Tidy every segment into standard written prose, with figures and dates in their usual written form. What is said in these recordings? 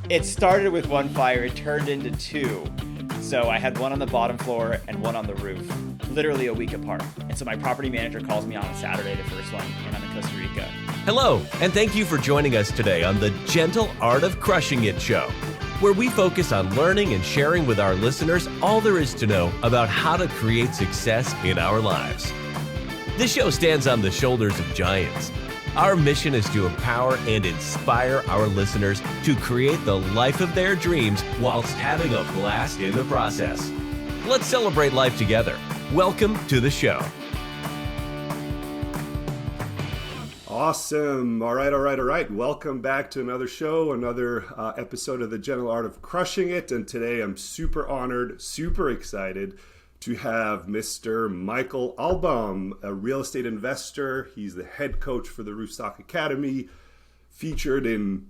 It started with one fire, it turned into two. So I had one on the bottom floor and one on the roof, literally a week apart. And so my property manager calls me on a Saturday, the first one, and I'm in Costa Rica. Hello, and thank you for joining us today on the Gentle Art of Crushing It show, where we focus on learning and sharing with our listeners all there is to know about how to create success in our lives. This show stands on the shoulders of giants. Our mission is to empower and inspire our listeners to create the life of their dreams whilst having a blast in the process. Let's celebrate life together. Welcome to the show. Awesome. All right. Welcome back to another show, another episode of the Gentle Art of Crushing It. And today I'm super honored, super excited to have Mr. Michael Albaum, a real estate investor. He's the head coach for the Rooftstock Academy, featured in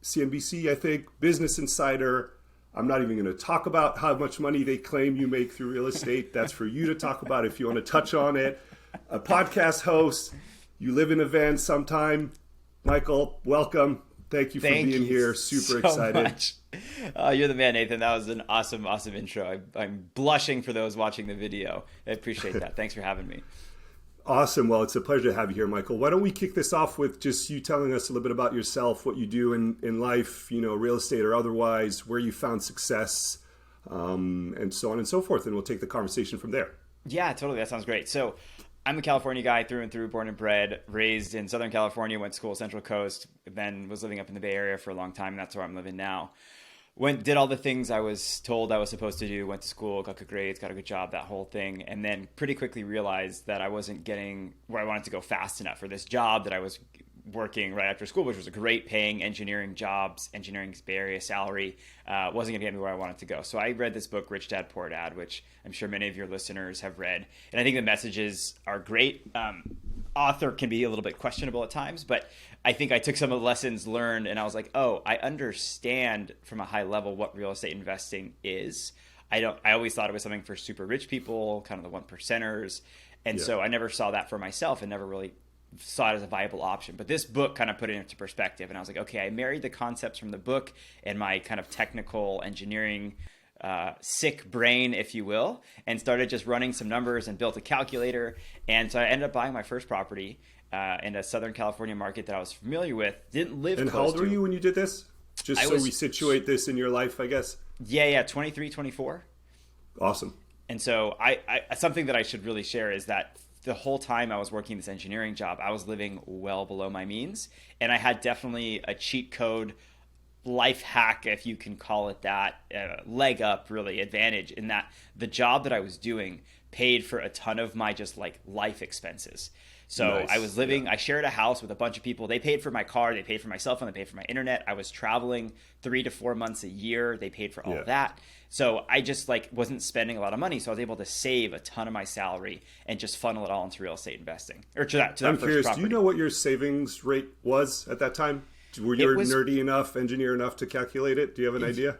CNBC, I think, Business Insider. I'm not even going to talk about how much money they claim you make through real estate. That's for you to talk about if you want to touch on it. A podcast host. You live in a van sometime. Michael, welcome. Thank you for being here. Super excited. Much. You're the man, Nathan. That was an awesome intro. I'm blushing for those watching the video. I appreciate that. Thanks for having me. Awesome. Well, it's a pleasure to have you here, Michael. Why don't we kick this off with just you telling us a little bit about yourself, what you do in life, real estate or otherwise, where you found success, and so on and so forth. And we'll take the conversation from there. Yeah, totally. That sounds great. So I'm a California guy through and through, born and bred, raised in Southern California, went to school Central Coast, then was living up in the Bay Area for a long time. And that's where I'm living now. Did all the things I was told I was supposed to do, went to school, got good grades, got a good job, that whole thing. And then pretty quickly realized that I wasn't getting where I wanted to go fast enough for this job that I was working right after school, which was a great paying engineering Bay Area salary, wasn't going to get me where I wanted to go. So I read this book, Rich Dad, Poor Dad, which I'm sure many of your listeners have read. And I think the messages are great. Author can be a little bit questionable at times, but I think I took some of the lessons learned and I was like, oh, I understand from a high level what real estate investing is. I always thought it was something for super rich people, kind of the one percenters. And so I never saw that for myself and never really saw it as a viable option. But this book kind of put it into perspective. And I was like, okay, I married the concepts from the book and my kind of technical engineering sick brain, if you will, and started just running some numbers and built a calculator. And so I ended up buying my first property in a Southern California market that I was familiar with, didn't live close to. And how old were you when you did this? Just so we situate this in your life, I guess. Yeah, 23, 24. Awesome. And so I something that I should really share is that the whole time I was working this engineering job, I was living well below my means. And I had definitely a cheat code, life hack, if you can call it that, leg up, really, advantage in that the job that I was doing paid for a ton of my just like life expenses. So nice. I was living, I shared a house with a bunch of people. They paid for my car, they paid for my cell phone, they paid for my internet. I was traveling 3 to 4 months a year. They paid for all of that. So I just wasn't spending a lot of money. So I was able to save a ton of my salary and just funnel it all into real estate investing. Or to that I'm first curious, property. do you know what your savings rate was at that time? Were you nerdy enough, engineer enough to calculate it? Do you have an idea?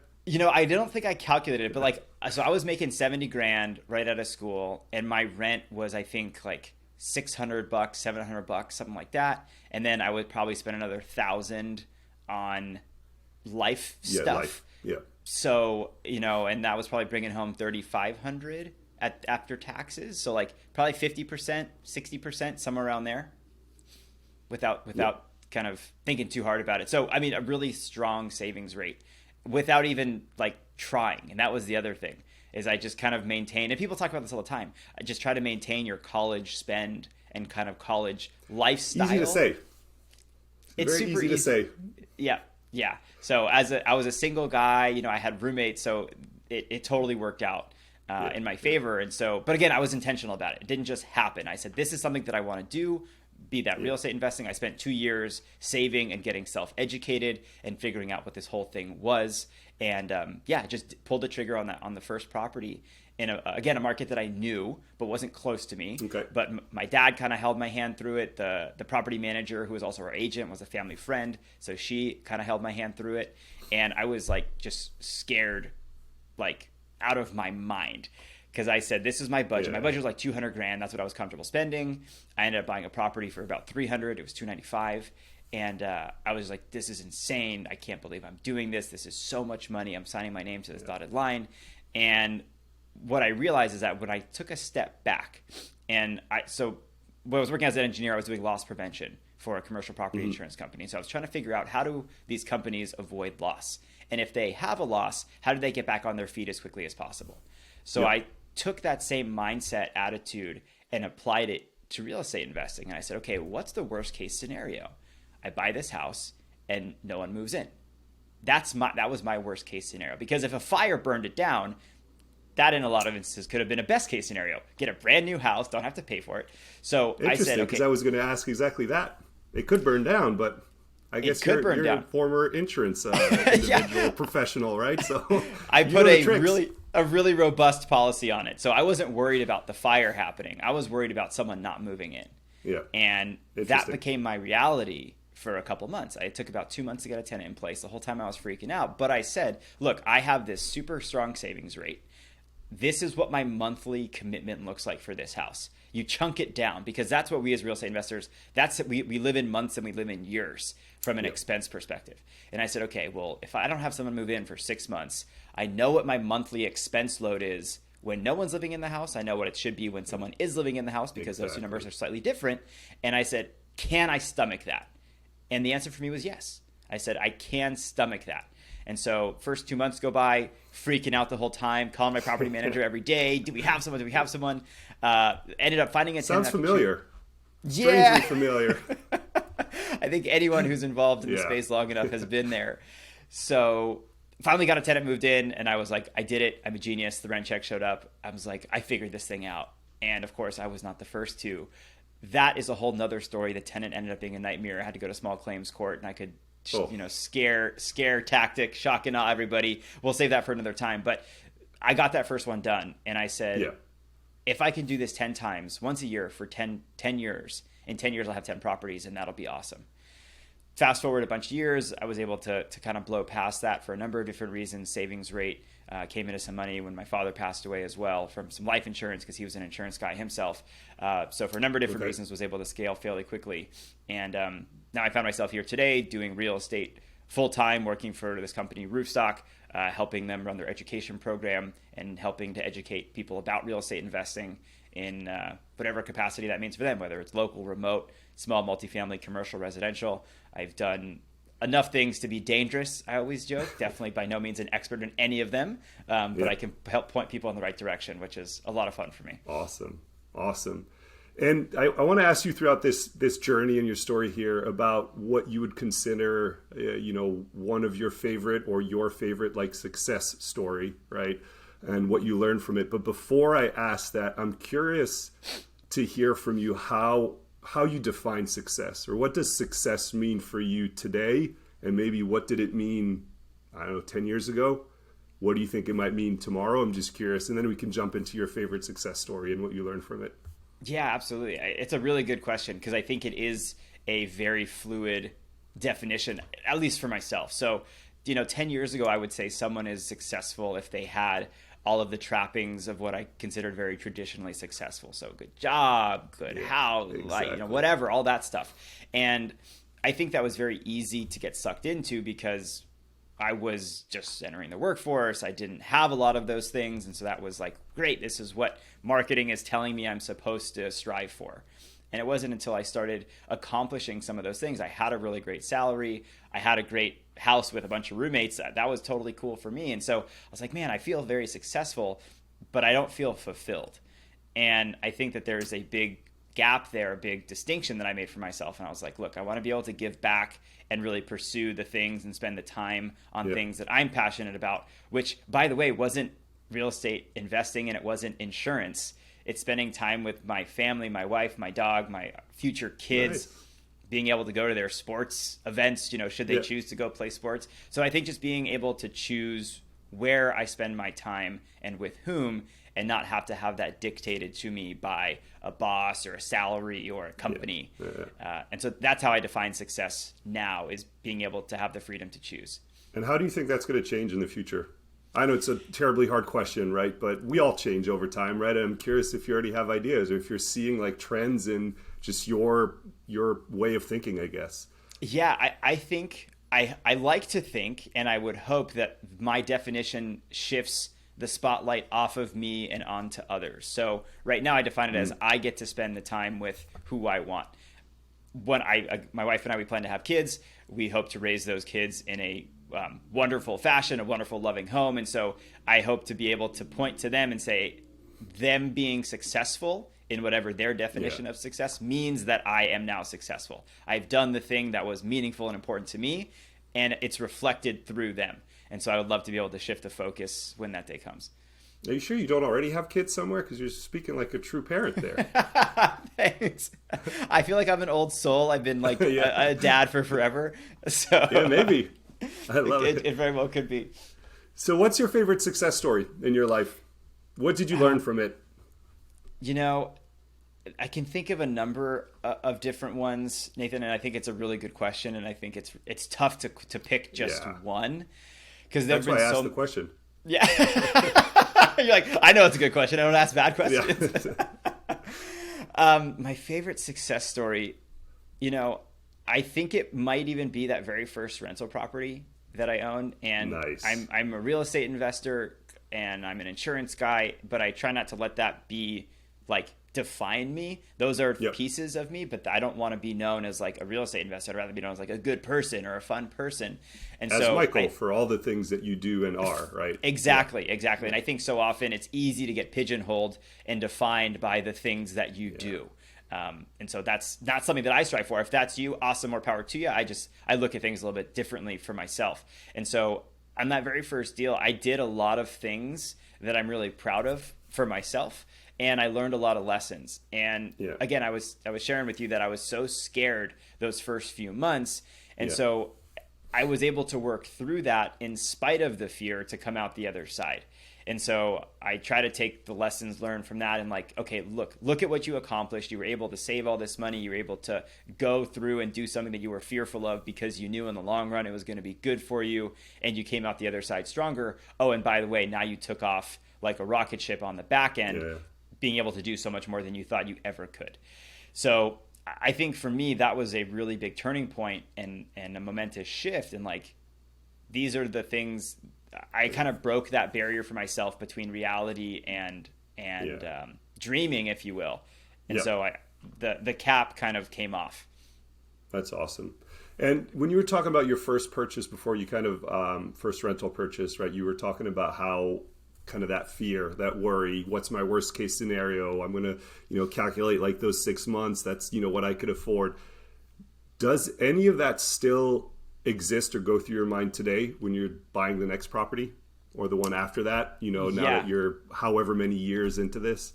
I don't think I calculated it, but so I was making 70 grand right out of school, and my rent was, I think, $600, $700, something like that. And then I would probably spend another 1,000 on life stuff. Life. Yeah. So, and that was probably bringing home 3,500 after taxes. So probably 50%, 60%, somewhere around there without kind of thinking too hard about it. So, I mean, a really strong savings rate without even trying. And that was the other thing, is I just kind of maintain, and people talk about this all the time, I just try to maintain your college spend and kind of college lifestyle. Easy to say. It's very super easy to say. Yeah. So I was a single guy, I had roommates, so it totally worked out in my favor. And so, but again, I was intentional about it. It didn't just happen. I said, this is something that I want to do. Be that real estate investing. I spent 2 years saving and getting self-educated and figuring out what this whole thing was. And just pulled the trigger on the first property in a market that I knew but wasn't close to me. Okay. But my dad kind of held my hand through it. The property manager, who was also our agent, was a family friend, so she kind of held my hand through it. And I was just scared, out of my mind. Because I said, this is my budget. Yeah. My budget was like 200 grand. That's what I was comfortable spending. I ended up buying a property for about 300. It was 295. And I was like, this is insane. I can't believe I'm doing this. This is so much money. I'm signing my name to this dotted line. And what I realized is that when I took a step back, when I was working as an engineer, I was doing loss prevention for a commercial property insurance company. So I was trying to figure out, how do these companies avoid loss? And if they have a loss, how do they get back on their feet as quickly as possible? So I took that same mindset, attitude, and applied it to real estate investing. And I said, okay, what's the worst case scenario? I buy this house and no one moves in. That was my worst case scenario, because if a fire burned it down, that in a lot of instances could have been a best case scenario. Get a brand new house, don't have to pay for it. So I said, okay. Because I was going to ask exactly that. It could burn down, but I guess you're a former insurance individual professional, right? So I put a really robust policy on it. So I wasn't worried about the fire happening. I was worried about someone not moving in. Yeah. And that became my reality for a couple months. It took about 2 months to get a tenant in place. The whole time I was freaking out. But I said, look, I have this super strong savings rate. This is what my monthly commitment looks like for this house. You chunk it down, because that's what we as real estate investors, we live in months and we live in years from an expense perspective. And I said, okay, well, if I don't have someone move in for 6 months, I know what my monthly expense load is when no one's living in the house. I know what it should be when someone is living in the house, because those two numbers are slightly different. And I said, can I stomach that? And the answer for me was yes. I said, I can stomach that. And so first 2 months go by, freaking out the whole time, calling my property manager every day. Do we have someone? Do we have someone? Ended up finding a tenant. Sounds familiar. Yeah. Strangely familiar. I think anyone who's involved in the space long enough has been there. So finally got a tenant moved in, and I was like, I did it. I'm a genius. The rent check showed up. I was like, I figured this thing out. And of course, I was not the first to. That is a whole nother story. The tenant ended up being a nightmare. I had to go to small claims court, and I could scare tactic, shock and awe everybody. We'll save that for another time. But I got that first one done, and I said, if I can do this 10 times, once a year for 10 years, in 10 years I'll have 10 properties, and that'll be awesome. Fast forward a bunch of years, I was able to kind of blow past that for a number of different reasons. Savings rate came into some money when my father passed away as well, from some life insurance, because he was an insurance guy himself. So for a number of different reasons, was able to scale fairly quickly. And now I found myself here today doing real estate full-time, working for this company, Roofstock, helping them run their education program and helping to educate people about real estate investing in whatever capacity that means for them, whether it's local, remote, small, multifamily, commercial, residential. I've done enough things to be dangerous, I always joke. Definitely by no means an expert in any of them, but I can help point people in the right direction, which is a lot of fun for me. Awesome. And I want to ask you throughout this journey and your story here about what you would consider, one of your favorite or your favorite like success story, right? And what you learned from it. But before I ask that, I'm curious to hear from you how you define success, or what does success mean for you today? And maybe what did it mean, 10 years ago? What do you think it might mean tomorrow? I'm just curious. And then we can jump into your favorite success story and what you learned from it. Yeah, absolutely. It's a really good question, because I think it is a very fluid definition, at least for myself. So, 10 years ago, I would say someone is successful if they had all of the trappings of what I considered very traditionally successful. So good job, good house, whatever, all that stuff. And I think that was very easy to get sucked into, because I was just entering the workforce. I didn't have a lot of those things. And so that was like, great, this is what marketing is telling me I'm supposed to strive for. And it wasn't until I started accomplishing some of those things. I had a really great salary. I had a great house with a bunch of roommates. That was totally cool for me. And so I was like, man, I feel very successful, but I don't feel fulfilled. And I think that there's a big gap there, a big distinction that I made for myself. And I was like, look, I want to be able to give back and really pursue the things and spend the time on things that I'm passionate about, which, by the way, wasn't real estate investing, and it wasn't insurance. It's spending time with my family, my wife, my dog, my future kids, being able to go to their sports events, should they choose to go play sports. So I think just being able to choose where I spend my time and with whom, and not have to have that dictated to me by a boss or a salary or a company. And so that's how I define success now, is being able to have the freedom to choose. And how do you think that's going to change in the future? I know it's a terribly hard question, right? But we all change over time, right? And I'm curious if you already have ideas, or if you're seeing like trends in just your way of thinking, I guess. Yeah, I think I like to think, and I would hope that my definition shifts the spotlight off of me and onto others. So right now I define it as I get to spend the time with who I want. When my wife and I, we plan to have kids. We hope to raise those kids in a wonderful fashion, a wonderful, loving home. And so I hope to be able to point to them and say, them being successful in whatever their definition of success means that I am now successful. I've done the thing that was meaningful and important to me, and it's reflected through them. And so I would love to be able to shift the focus when that day comes. Are you sure you don't already have kids somewhere? Because you're speaking like a true parent there. Thanks. I feel like I'm an old soul. I've been like a dad for forever. So yeah, maybe. I love it. It very well could be. So what's your favorite success story in your life? What did you learn from it? You know, I can think of a number of different ones, Nathan, and I think it's a really good question. And I think it's tough to pick just one. Because that's why I asked the question. Yeah. You're like, I know it's a good question. I don't ask bad questions. Yeah. My favorite success story, you know, I think it might even be that very first rental property that I own. And nice. I'm a real estate investor and I'm an insurance guy, but I try not to let that be like define me. Those are pieces of me, but I don't want to be known as like a real estate investor. I'd rather be known as like a good person or a fun person. And as so Michael, for all the things that you do and are, right? Exactly. And I think so often it's easy to get pigeonholed and defined by the things that you do. And so that's not something that I strive for. If that's you, awesome, more power to you. I look at things a little bit differently for myself. And so on that very first deal, I did a lot of things that I'm really proud of for myself. And I learned a lot of lessons. And again, I was sharing with you that I was so scared those first few months. And so I was able to work through that in spite of the fear to come out the other side. And so I try to take the lessons learned from that and like, okay, look at what you accomplished. You were able to save all this money. You were able to go through and do something that you were fearful of because you knew in the long run it was going to be good for you and you came out the other side stronger. Oh, and by the way, now you took off like a rocket ship on the back end, being able to do so much more than you thought you ever could. So I think for me, that was a really big turning point and a momentous shift. And like, these are the things I kind of broke that barrier for myself between reality and dreaming, if you will. And so the cap kind of came off. That's awesome. And when you were talking about your first purchase before you kind of first rental purchase, right? You were talking about how kind of that fear, that worry, what's my worst case scenario? I'm going to, calculate like those 6 months. That's, what I could afford. Does any of that still exist or go through your mind today when you're buying the next property or the one after that, now that you're however many years into this?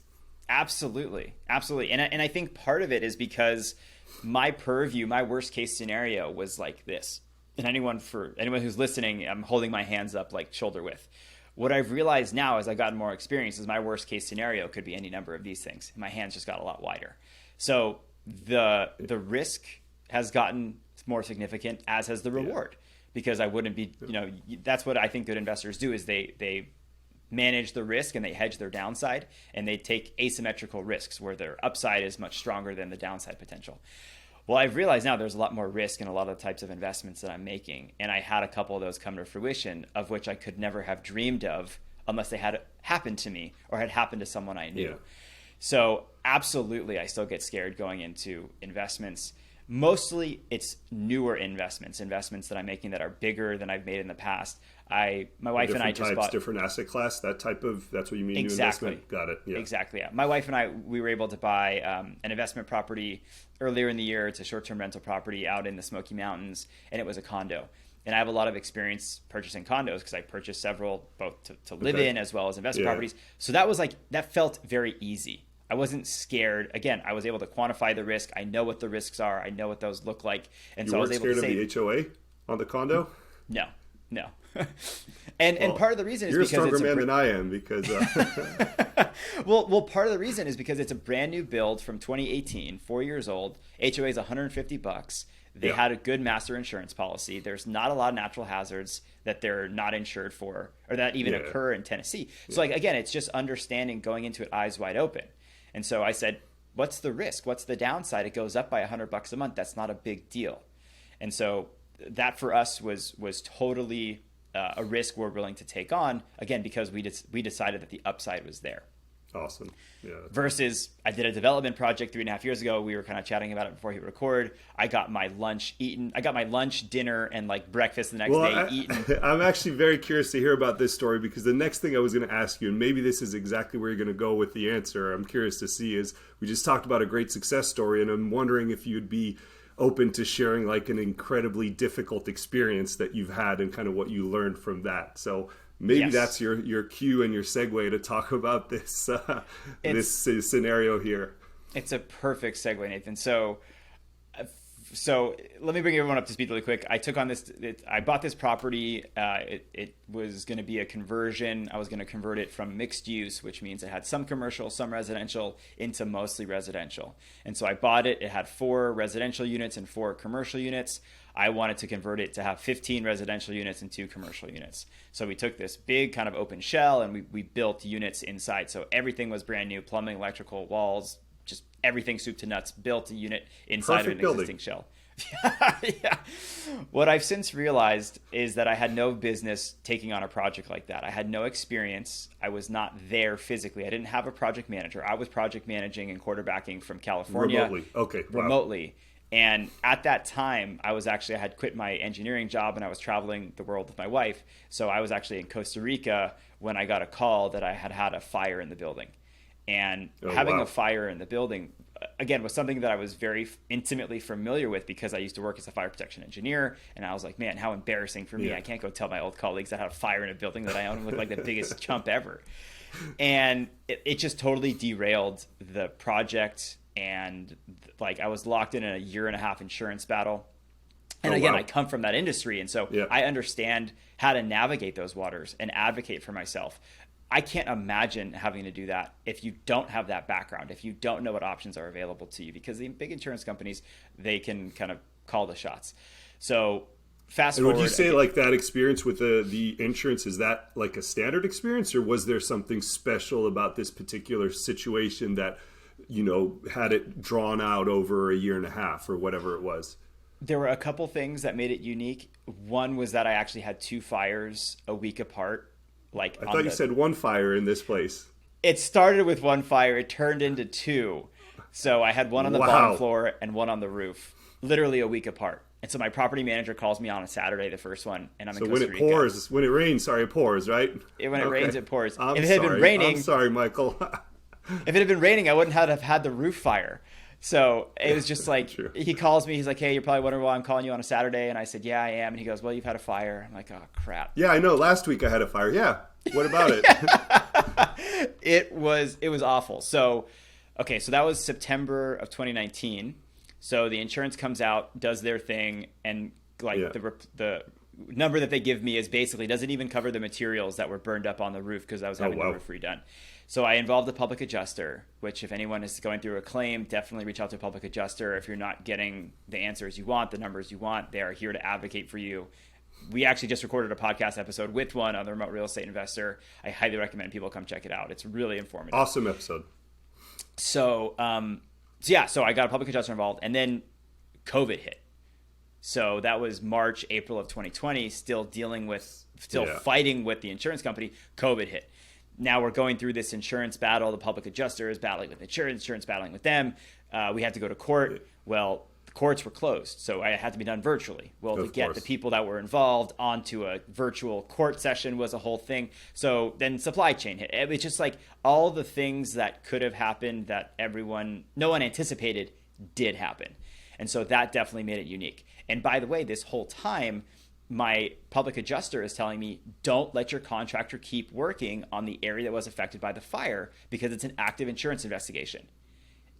Absolutely. And I think part of it is because my purview, my worst case scenario was like this. And anyone who's listening, I'm holding my hands up like shoulder width. What I've realized now as I've gotten more experience is my worst case scenario could be any number of these things. My hands just got a lot wider. So the risk has gotten more significant, as has the reward, because I wouldn't be, that's what I think good investors do is they manage the risk and they hedge their downside and they take asymmetrical risks where their upside is much stronger than the downside potential. Well, I've realized now there's a lot more risk in a lot of the types of investments that I'm making. And I had a couple of those come to fruition of which I could never have dreamed of unless they had happened to me or had happened to someone I knew. So absolutely, I still get scared going into investments. Mostly it's newer investments that I'm making that are bigger than I've made in the past. My wife and I just bought different asset class, that's what you mean. Exactly. New investment. Got it. Yeah. Exactly. Yeah. My wife and I, we were able to buy an investment property earlier in the year. It's a short-term rental property out in the Smoky Mountains, and it was a condo. And I have a lot of experience purchasing condos because I purchased several both to live in as well as investment properties. So that felt very easy. I wasn't scared. Again, I was able to quantify the risk. I know what the risks are. I know what those look like. And so I was able to say, you weren't scared of the HOA on the condo? No. And part of the reason is because you're a stronger man than I am because well, part of the reason is because it's a brand new build from 2018, 4 years old. HOA is $150. They had a good master insurance policy. There's not a lot of natural hazards that they're not insured for or that even occur in Tennessee. So again, it's just understanding going into it eyes wide open. And so I said, what's the risk? What's the downside? It goes up by $100 a month. That's not a big deal. And so that for us was totally a risk we're willing to take on, again, because we decided that the upside was there. Awesome. Yeah. Versus I did a development project 3.5 years ago. We were kind of chatting about it before he would record. I got my lunch eaten. I got my lunch, dinner, and like breakfast the next day eaten. I'm actually very curious to hear about this story, because the next thing I was going to ask you, and maybe this is exactly where you're going to go with the answer, I'm curious to see, is we just talked about a great success story, and I'm wondering if you'd be open to sharing like an incredibly difficult experience that you've had and kind of what you learned from that. So maybe that's your cue and your segue to talk about this this scenario here. It's a perfect segue, Nathan. So let me bring everyone up to speed really quick. I took on this. I bought this property. It was going to be a conversion. I was going to convert it from mixed use, which means it had some commercial, some residential, into mostly residential. And so I bought it. It had 4 residential units and 4 commercial units. I wanted to convert it to have 15 residential units and 2 commercial units. So we took this big kind of open shell and we built units inside. So everything was brand new: plumbing, electrical, walls, just everything soup to nuts, built a unit inside Perfect of an existing shell. Yeah. What I've since realized is that I had no business taking on a project like that. I had no experience. I was not there physically. I didn't have a project manager. I was project managing and quarterbacking from California. Remotely. Okay. Wow. Remotely. And at that time, I had quit my engineering job and I was traveling the world with my wife. So I was actually in Costa Rica when I got a call that I had a fire in the building. And having a fire in the building, again, was something that I was very intimately familiar with because I used to work as a fire protection engineer. And I was like, man, how embarrassing for me. I can't go tell my old colleagues that I had a fire in a building that I own and look like the biggest chump ever. And it just totally derailed the project. And like I was locked in a 1.5-year insurance battle. And I come from that industry. And so I understand how to navigate those waters and advocate for myself. I can't imagine having to do that if you don't have that background, if you don't know what options are available to you, because the big insurance companies, they can kind of call the shots. So fast forward. And would you say like that experience with the insurance, is that like a standard experience, or was there something special about this particular situation that, you know, had it drawn out over 1.5 years or whatever it was? There were a couple things that made it unique. One was that I actually had 2 fires a week apart. Like I thought you said 1 fire in this place. It started with 1 fire. It turned into 2. So I had one on the bottom floor and one on the roof, literally a week apart. And so my property manager calls me on a Saturday, the first one, and I'm in Costa Rica. When it rains, it pours, right? When it rains, it pours. If it had been raining, I'm sorry, Michael. If it had been raining, I wouldn't have had the roof fire. So it was just like, he calls me, he's like, hey, you're probably wondering why I'm calling you on a Saturday. And I said, yeah, I am. And he goes, well, you've had a fire. I'm like, oh, crap. Yeah, I know. Last week I had a fire. Yeah. What about it? It was awful. So, okay, so that was September of 2019. So the insurance comes out, does their thing, and like the number that they give me is basically doesn't even cover the materials that were burned up on the roof because I was having the roof redone. So I involved a public adjuster, which if anyone is going through a claim, definitely reach out to a public adjuster. If you're not getting the answers you want, the numbers you want, they are here to advocate for you. We actually just recorded a podcast episode with one on the remote real estate investor. I highly recommend people come check it out. It's really informative. Awesome episode. So I got a public adjuster involved, and then COVID hit. So that was March, April of 2020, fighting with the insurance company. COVID hit. Now we're going through this insurance battle. The public adjuster is battling with insurance battling with them. We had to go to court. Well, the courts were closed, so it had to be done virtually. Well, to get the people that were involved onto a virtual court session was a whole thing. So then supply chain hit. It was just like all the things that could have happened that no one anticipated did happen. And so that definitely made it unique. And by the way, this whole time, my public adjuster is telling me, don't let your contractor keep working on the area that was affected by the fire because it's an active insurance investigation.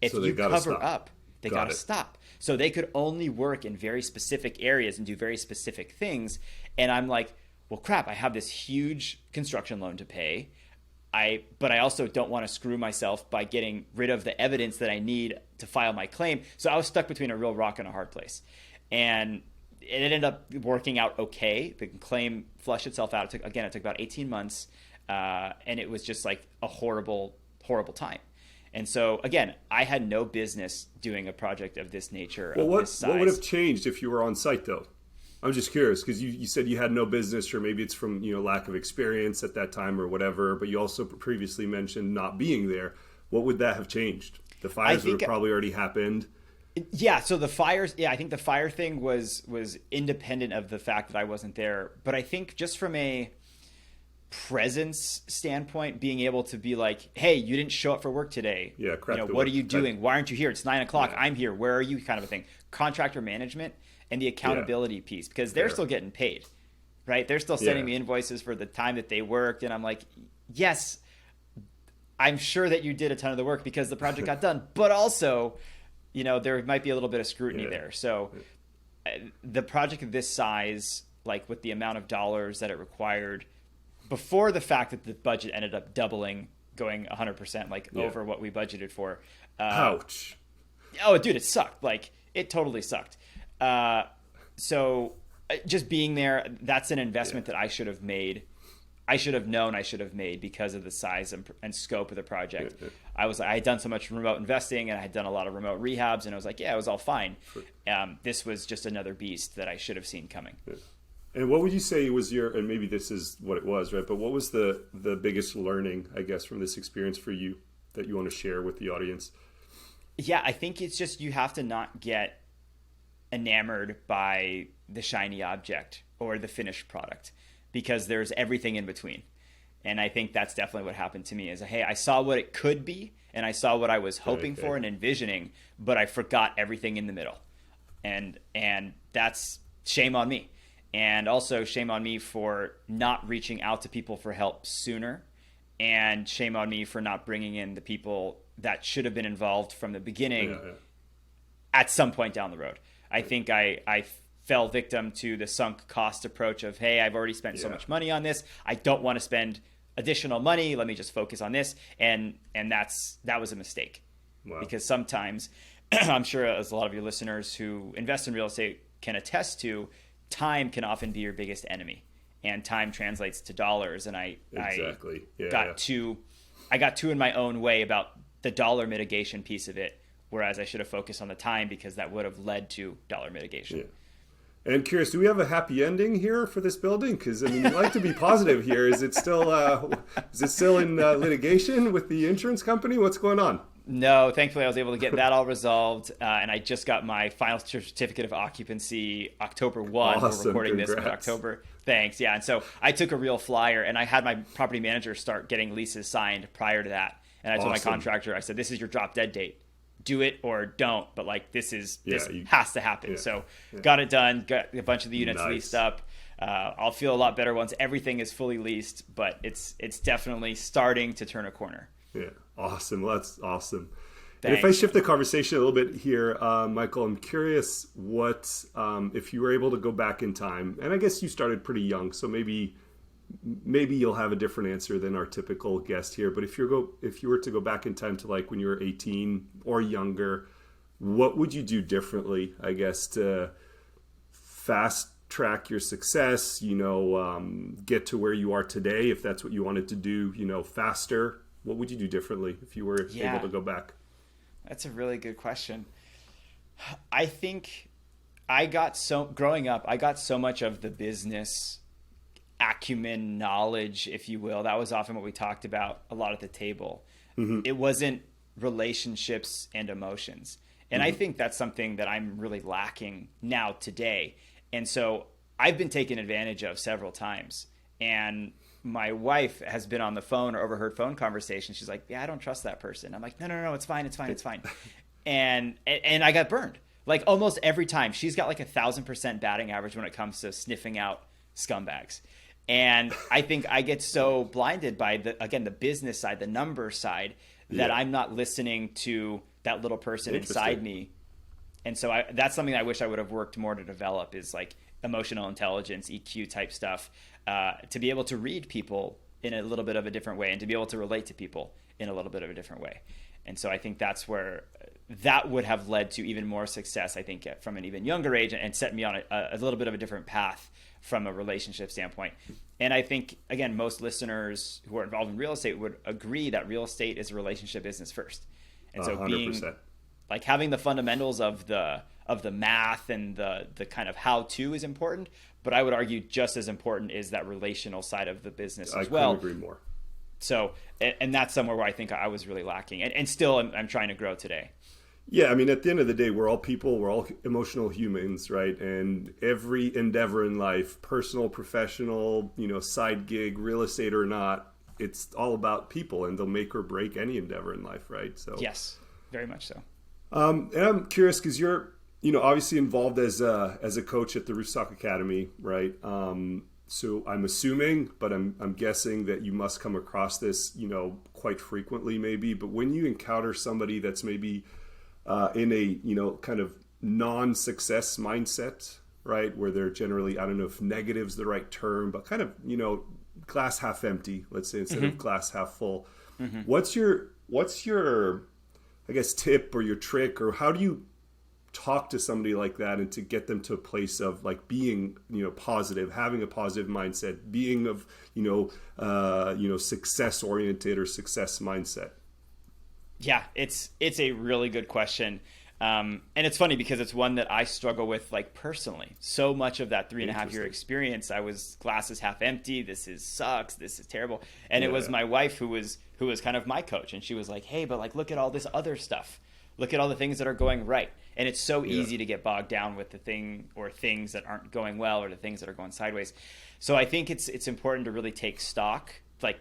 If you cover up, they got to stop. So they could only work in very specific areas and do very specific things. And I'm like, well, crap, I have this huge construction loan to pay. But I also don't want to screw myself by getting rid of the evidence that I need to file my claim. So I was stuck between a real rock and a hard place. And it ended up working out okay. The claim flushed itself out. It took about 18 months. And it was just like a horrible, horrible time. And so again, I had no business doing a project of this nature, Well, of this size. what would have changed if you were on site though? I'm just curious because you said you had no business, or maybe it's from lack of experience at that time or whatever. But you also previously mentioned not being there. What would that have changed? The fires would have probably already happened. Yeah, so the fires, I think the fire thing was independent of the fact that I wasn't there. But I think just from a presence standpoint, being able to be like, hey, you didn't show up for work today. Yeah, what are you doing? Why aren't you here? It's 9 o'clock. Yeah. I'm here. Where are you? Kind of a thing. Contractor management and the accountability piece, because they're still getting paid, right? They're still sending me invoices for the time that they worked. And I'm like, yes, I'm sure that you did a ton of the work because the project got done. But also, there might be a little bit of scrutiny there. So the project of this size, like with the amount of dollars that it required, before the fact that the budget ended up doubling, going 100% over what we budgeted for. Ouch. Oh, dude, it sucked. Like, it totally sucked. So just being there, that's an investment that I should have made. I should have known I should have made because of the size and scope of the project. I had done so much remote investing and I had done a lot of remote rehabs, and I was like, it was all fine. This was just another beast that I should have seen coming. And what would you say was and maybe this is what it was, right? But what was the biggest learning, I guess, from this experience for you that you want to share with the audience? Yeah, I think it's just you have to not get enamored by the shiny object or the finished product, because there's everything in between. And I think that's definitely what happened to me is, hey, I saw what it could be and I saw what I was hoping for and envisioning, but I forgot everything in the middle. And that's shame on me. And also shame on me for not reaching out to people for help sooner. And shame on me for not bringing in the people that should have been involved from the beginning at some point down the road. I think I fell victim to the sunk cost approach of, hey, I've already spent so much money on this. I don't want to spend additional money. Let me just focus on this. And that was a mistake. Wow. Because sometimes, I'm sure as a lot of your listeners who invest in real estate can attest to, time can often be your biggest enemy. And time translates to dollars. And I got too in my own way about the dollar mitigation piece of it, whereas I should have focused on the time, because that would have led to dollar mitigation. And curious, do we have a happy ending here for this building? Because you like to be positive here. Is it still in litigation with the insurance company? What's going on? No, thankfully I was able to get that all resolved, and I just got my final certificate of occupancy October 1. Awesome. We're recording Congrats. this in October. Thanks. Yeah, and so I took a real flyer, and I had my property manager start getting leases signed prior to that. And I told my contractor, I said, this is your drop dead date. Do it or don't, but this has to happen. So got it done, got a bunch of the units leased up. I'll feel a lot better once everything is fully leased, but it's definitely starting to turn a corner. Yeah, awesome. Well, that's awesome. Thanks. If I shift the conversation a little bit here, Michael, I'm curious what, if you were able to go back in time, and I guess you started pretty young, so maybe you'll have a different answer than our typical guest here. But if you were to go back in time to when you were 18 or younger, what would you do differently, I guess, to fast track your success, get to where you are today, if that's what you wanted to do, faster? What would you do differently if you were able to go back? That's a really good question. I think growing up, I got so much of the business acumen, knowledge, if you will. That was often what we talked about a lot at the table. Mm-hmm. It wasn't relationships and emotions. And I think that's something that I'm really lacking now today. And so I've been taken advantage of several times. And my wife has been on the phone or overheard phone conversations. She's like, yeah, I don't trust that person. I'm like, no, it's fine. and I got burned. Almost every time. She's got 1,000% batting average when it comes to sniffing out scumbags. And I think I get so blinded by the business side, the number side, that I'm not listening to that little person inside me. And so that's something I wish I would have worked more to develop, is emotional intelligence, EQ type stuff, to be able to read people in a little bit of a different way and to be able to relate to people in a little bit of a different way. And so I think that's where that would have led to even more success, I think, from an even younger age, and set me on a little bit of a different path from a relationship standpoint. And I think, again, most listeners who are involved in real estate would agree that real estate is a relationship business first. And so 100%. like having the fundamentals of the math and the kind of how to is important, but I would argue just as important is that relational side of the business as well. I couldn't agree more. So, and that's somewhere where I think I was really lacking, and still I'm trying to grow today. Yeah, I mean, at the end of the day, we're all people, we're all emotional humans, right? And every endeavor in life, personal, professional, side gig, real estate or not, it's all about people, and they'll make or break any endeavor in life, right? So yes, very much so. And I'm curious because you're, obviously involved as a coach at the Rooftstock Academy, right? So I'm assuming, but I'm guessing that you must come across this, quite frequently, maybe. But when you encounter somebody that's maybe in a, kind of non-success mindset, right? Where they're generally, I don't know if negative's the right term, but kind of, glass half empty, let's say, instead of glass half full. What's your, I guess, tip or your trick, or how do you talk to somebody like that and to get them to a place of like being, positive, having a positive mindset, being of, success oriented or success mindset? Yeah, it's a really good question. And it's funny because it's one that I struggle with, like, personally. So much of that 3.5-year experience, I was glasses half empty. This sucks. This is terrible. And it was my wife who was kind of my coach. And she was like, hey, but like, look at all this other stuff. Look at all the things that are going right. And it's so easy to get bogged down with the thing or things that aren't going well or the things that are going sideways. So I think it's important to really take stock, like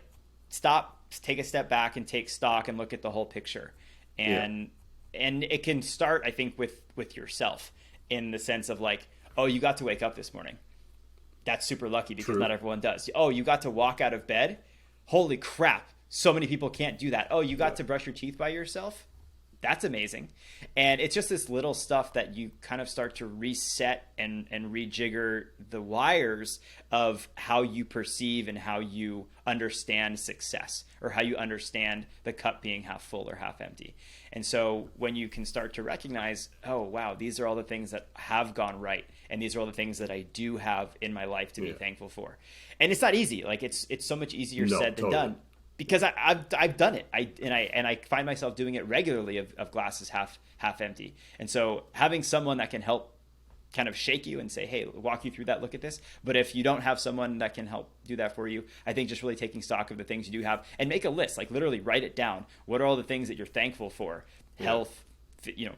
take a step back and take stock and look at the whole picture. And it can start, I think, with yourself, in the sense of like, oh, you got to wake up this morning. That's super lucky because not everyone does. Oh, you got to walk out of bed. Holy crap. So many people can't do that. Oh, you got to brush your teeth by yourself. That's amazing. And it's just this little stuff that you kind of start to reset and rejigger the wires of how you perceive and how you understand success, or how you understand the cup being half full or half empty. And so when you can start to recognize, oh, wow, these are all the things that have gone right. And these are all the things that I do have in my life to be thankful for. And it's not easy. Like it's so much easier said than done. Because I've done it, I find myself doing it regularly of glasses half empty, and so having someone that can help kind of shake you and say, hey, walk you through that, look at this. But if you don't have someone that can help do that for you, I think just really taking stock of the things you do have and make a list, like literally write it down. What are all the things that you're thankful for? Health,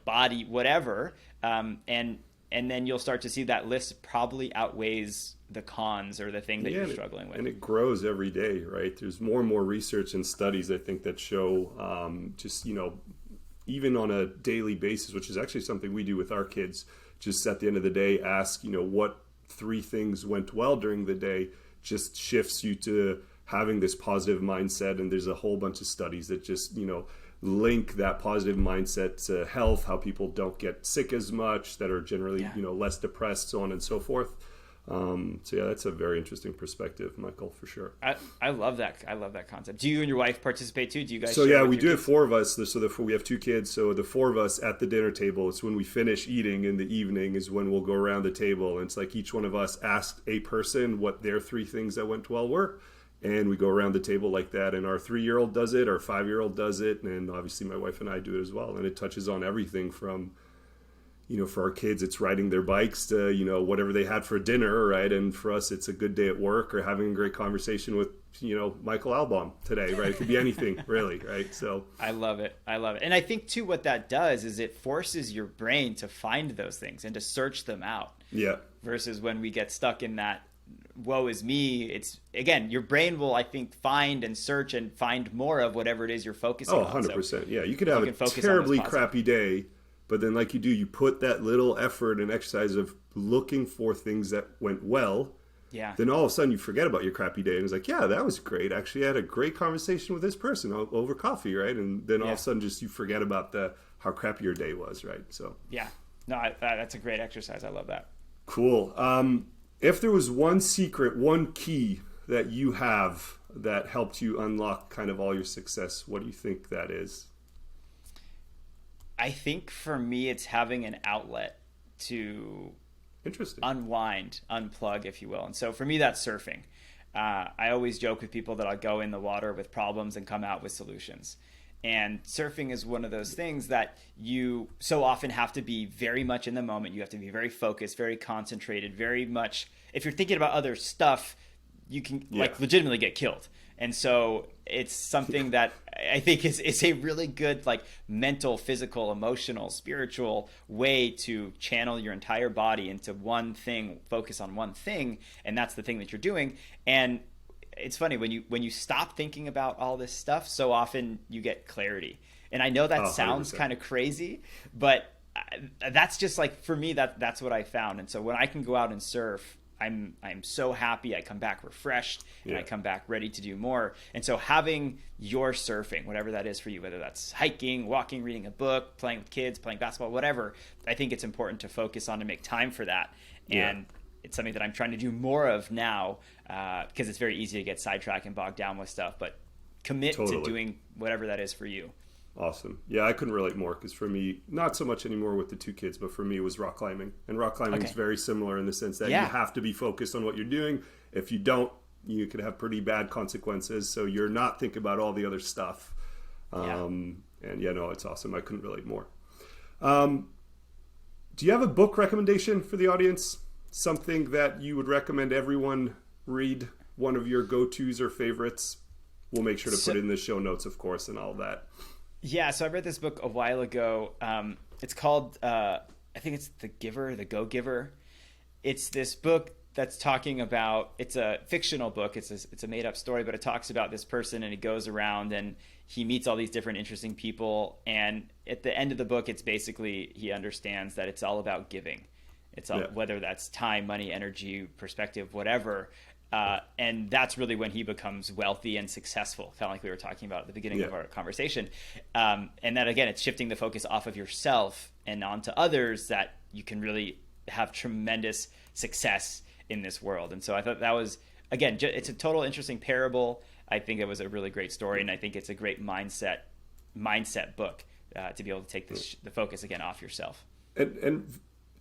body, whatever, and then you'll start to see that list probably outweighs the cons or the thing that you're struggling with. And it grows every day, right? There's more and more research and studies, I think, that show even on a daily basis, which is actually something we do with our kids, just at the end of the day, ask, what 3 things went well during the day, just shifts you to having this positive mindset. And there's a whole bunch of studies that just, link that positive mindset to health, how people don't get sick as much, that are generally, less depressed, so on and so forth. That's a very interesting perspective, Michael, for sure. I love that. I love that concept. Do you and your wife participate too? Do you guys? So we do have 4 of us. So we have 2 kids. So the 4 of us at the dinner table. It's when we finish eating in the evening is when we'll go around the table. And it's like each one of us asked a person what their 3 things that went well were. And we go around the table like that. And our 3-year-old does it, our 5-year-old does it. And obviously my wife and I do it as well. And it touches on everything from, for our kids, it's riding their bikes to, whatever they had for dinner, right? And for us, it's a good day at work or having a great conversation with, Michael Albaum today, right? It could be anything, really, right? So I love it. And I think, too, what that does is it forces your brain to find those things and to search them out. Yeah. Versus when we get stuck in that, woe is me, it's, again, your brain will, I think, find and search and find more of whatever it is you're focusing on. 100%. So you could have a terribly crappy day, but then like you put that little effort and exercise of looking for things that went well. Yeah. Then all of a sudden you forget about your crappy day and it's like, yeah, that was great. Actually, I had a great conversation with this person over coffee, right? And then all of a sudden just you forget about how crappy your day was, right? So that's a great exercise. I love that. Cool. If there was one secret, one key that you have that helped you unlock kind of all your success, what do you think that is? I think for me, it's having an outlet to unwind, unplug, if you will. And so for me, that's surfing. I always joke with people that I'll go in the water with problems and come out with solutions. And surfing is one of those things that you so often have to be very much in the moment. You have to be very focused, very concentrated, very much. If you're thinking about other stuff, you can like legitimately get killed. And so it's something that I think is a really good like mental, physical, emotional, spiritual way to channel your entire body into one thing, focus on one thing, and that's the thing that you're doing. And it's funny when you stop thinking about all this stuff, so often you get clarity. And I know that sounds kind of crazy, but that's just like for me that's what I found. And so when I can go out and surf, I'm so happy. I come back refreshed and I come back ready to do more. And so having your surfing, whatever that is for you, whether that's hiking, walking, reading a book, playing with kids, playing basketball, whatever, I think it's important to focus on and make time for that. And it's something that I'm trying to do more of now because it's very easy to get sidetracked and bogged down with stuff, but commit to doing whatever that is for you. Awesome. Yeah, I couldn't relate more because for me, not so much anymore with the two kids, but for me it was rock climbing. And rock climbing is very similar in the sense that you have to be focused on what you're doing. If you don't, you could have pretty bad consequences. So you're not thinking about all the other stuff. And it's awesome. I couldn't relate more. Do you have a book recommendation for the audience? Something that you would recommend everyone read? One of your go-tos or favorites? We'll make sure to put it in the show notes, of course, and all that. Yeah, so I read this book a while ago. It's called, I think it's The Giver, The Go-Giver. It's this book that's talking about, it's a fictional book. It's a made-up story, but it talks about this person, and he goes around and he meets all these different interesting people. And at the end of the book, it's basically, he understands that it's all about giving. It's all, whether that's time, money, energy, perspective, whatever. And that's really when he becomes wealthy and successful, kind of like we were talking about at the beginning of our conversation. And that, again, it's shifting the focus off of yourself and onto others that you can really have tremendous success in this world. And so I thought that was, again, it's a total interesting parable. I think it was a really great story, and I think it's a great mindset book to be able to take the focus, again, off yourself. And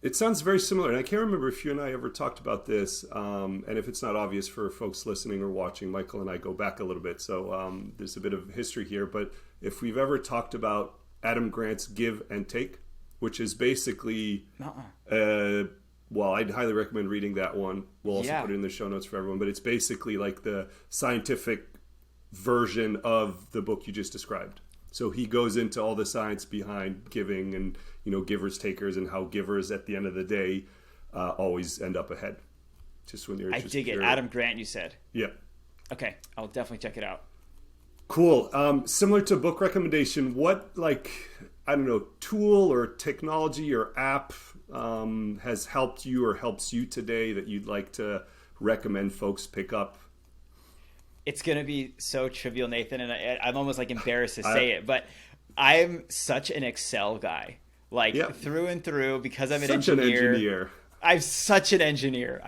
it sounds very similar, and I can't remember if you and I ever talked about this, and if it's not obvious for folks listening or watching, Michael and I go back a little bit, so there's a bit of history here, but if we've ever talked about Adam Grant's Give and Take, which is basically, well, I'd highly recommend reading that one. We'll also put it in the show notes for everyone, but it's basically like the scientific version of the book you just described. So he goes into all the science behind giving and, givers, takers, and how givers at the end of the day always end up ahead. Just when you're I dig it. Adam Grant, you said. Yeah. Okay. I'll definitely check it out. Cool. Similar to book recommendation, what, tool or technology or app has helped you or helps you today that you'd like to recommend folks pick up? It's going to be so trivial, Nathan, and I'm almost embarrassed to say it, but I'm such an Excel guy, through and through, because I'm an engineer. I'm such an engineer.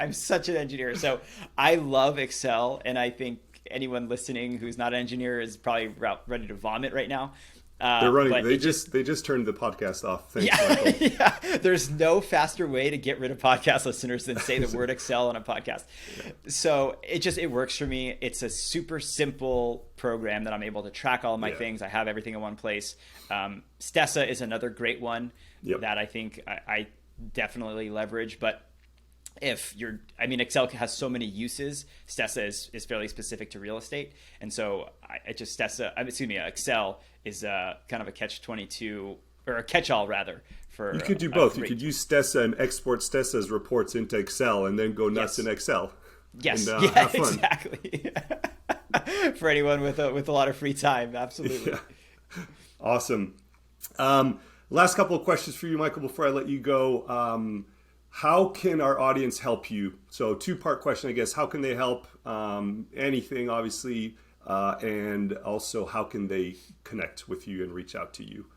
So I love Excel, and I think anyone listening who's not an engineer is probably ready to vomit right now. They're running. They just turned the podcast off. Thanks, Michael. There's no faster way to get rid of podcast listeners than say the word Excel on a podcast. So it works for me. It's a super simple program that I'm able to track all of my things. I have everything in one place. Stessa is another great one that I think I definitely leverage. But Excel has so many uses. Stessa is fairly specific to real estate, and so Excel is kind of a catch-22 or a catch-all rather. For you could do both. You could use Stessa and export Stessa's reports into Excel, and then go nuts in Excel. Yes, and, have fun. Exactly. For anyone with a lot of free time, absolutely. Yeah. Awesome. Last couple of questions for you, Michael, before I let you go. How can our audience help you? So two-part question, I guess. How can they help? Anything, obviously. And also, how can they connect with you and reach out to you?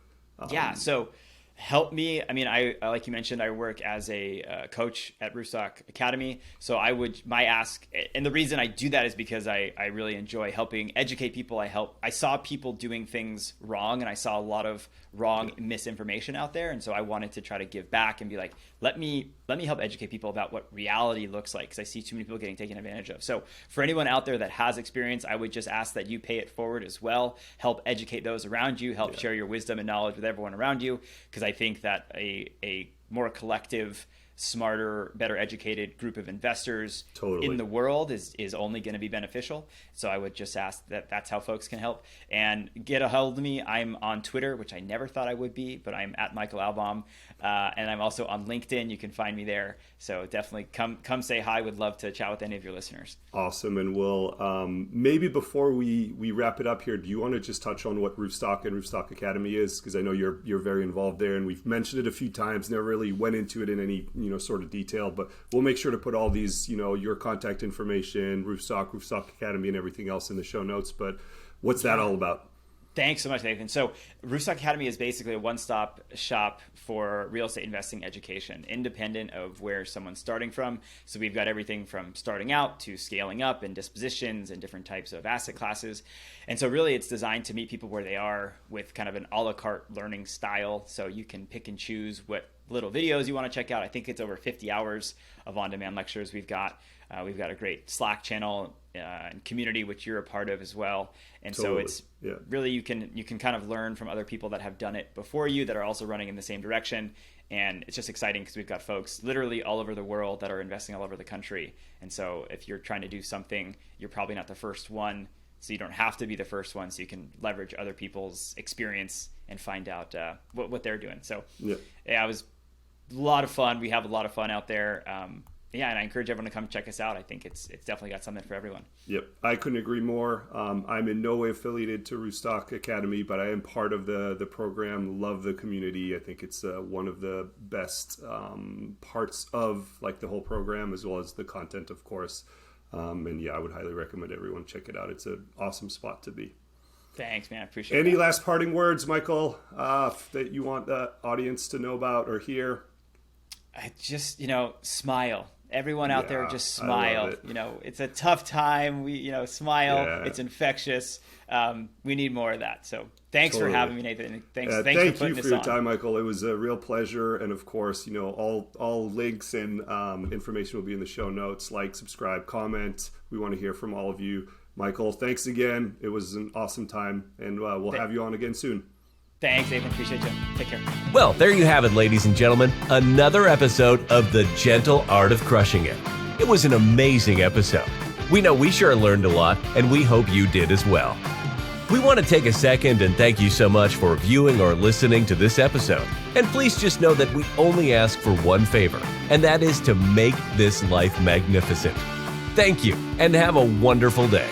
So help me. I mean, I like you mentioned, I work as a coach at Rooftstock Academy. So my ask, and the reason I do that is because I really enjoy helping educate people. I saw people doing things wrong, and I saw a lot of wrong misinformation out there. And so I wanted to try to give back and be like, let me help educate people about what reality looks like, because I see too many people getting taken advantage of. So for anyone out there that has experience, I would just ask that you pay it forward as well. Help educate those around you, help share your wisdom and knowledge with everyone around you, because I think that a more collective, smarter, better educated group of investors in the world is only going to be beneficial. So I would just ask that that's how folks can help. And get a hold of me. I'm on Twitter, which I never thought I would be, but I'm at Michael Albaum. And I'm also on LinkedIn. You can find me there. So definitely come say hi. Would love to chat with any of your listeners. Awesome. And we'll maybe before we wrap it up here, do you want to just touch on what Roofstock and Rooftstock Academy is? Because I know you're very involved there, and we've mentioned it a few times. Never really went into it in any sort of detail, but we'll make sure to put all these your contact information, Rooftstock Academy, and everything else in the show notes. But what's that all about? Thanks so much, Nathan. So Roofstock Academy is basically a one-stop shop for real estate investing education, independent of where someone's starting from. So we've got everything from starting out to scaling up, and dispositions and different types of asset classes. And so really it's designed to meet people where they are with kind of an a la carte learning style. So you can pick and choose what little videos you want to check out. I think it's over 50 hours of on-demand lectures we've got. We've got a great Slack channel and community, which you're a part of as well. And so it's really, you can kind of learn from other people that have done it before you, that are also running in the same direction. And it's just exciting because we've got folks literally all over the world that are investing all over the country. And so if you're trying to do something, you're probably not the first one. So you don't have to be the first one. So you can leverage other people's experience and find out what they're doing. So it was a lot of fun. We have a lot of fun out there. And I encourage everyone to come check us out. I think it's definitely got something for everyone. Yep, I couldn't agree more. I'm in no way affiliated to Rooftstock Academy, but I am part of the program. Love the community. I think it's one of the best parts of like the whole program, as well as the content, of course. And I would highly recommend everyone check it out. It's an awesome spot to be. Thanks, man. I appreciate it. Any last parting words, Michael, that you want the audience to know about or hear? I just, smile. Everyone out there, just smile. It's a tough time. We, smile. Yeah. It's infectious. We need more of that. So thanks for having me, Nathan. Thanks for putting this on. Thank you for your time, Michael. It was a real pleasure. And of course, all links and information will be in the show notes. Like, subscribe, comment. We want to hear from all of you. Michael, thanks again. It was an awesome time, and we'll have you on again soon. Thanks, Nathan. Appreciate you. Take care. Well, there you have it, ladies and gentlemen. Another episode of The Gentle Art of Crushing It. It was an amazing episode. We know we sure learned a lot, and we hope you did as well. We want to take a second and thank you so much for viewing or listening to this episode. And please just know that we only ask for one favor, and that is to make this life magnificent. Thank you, and have a wonderful day.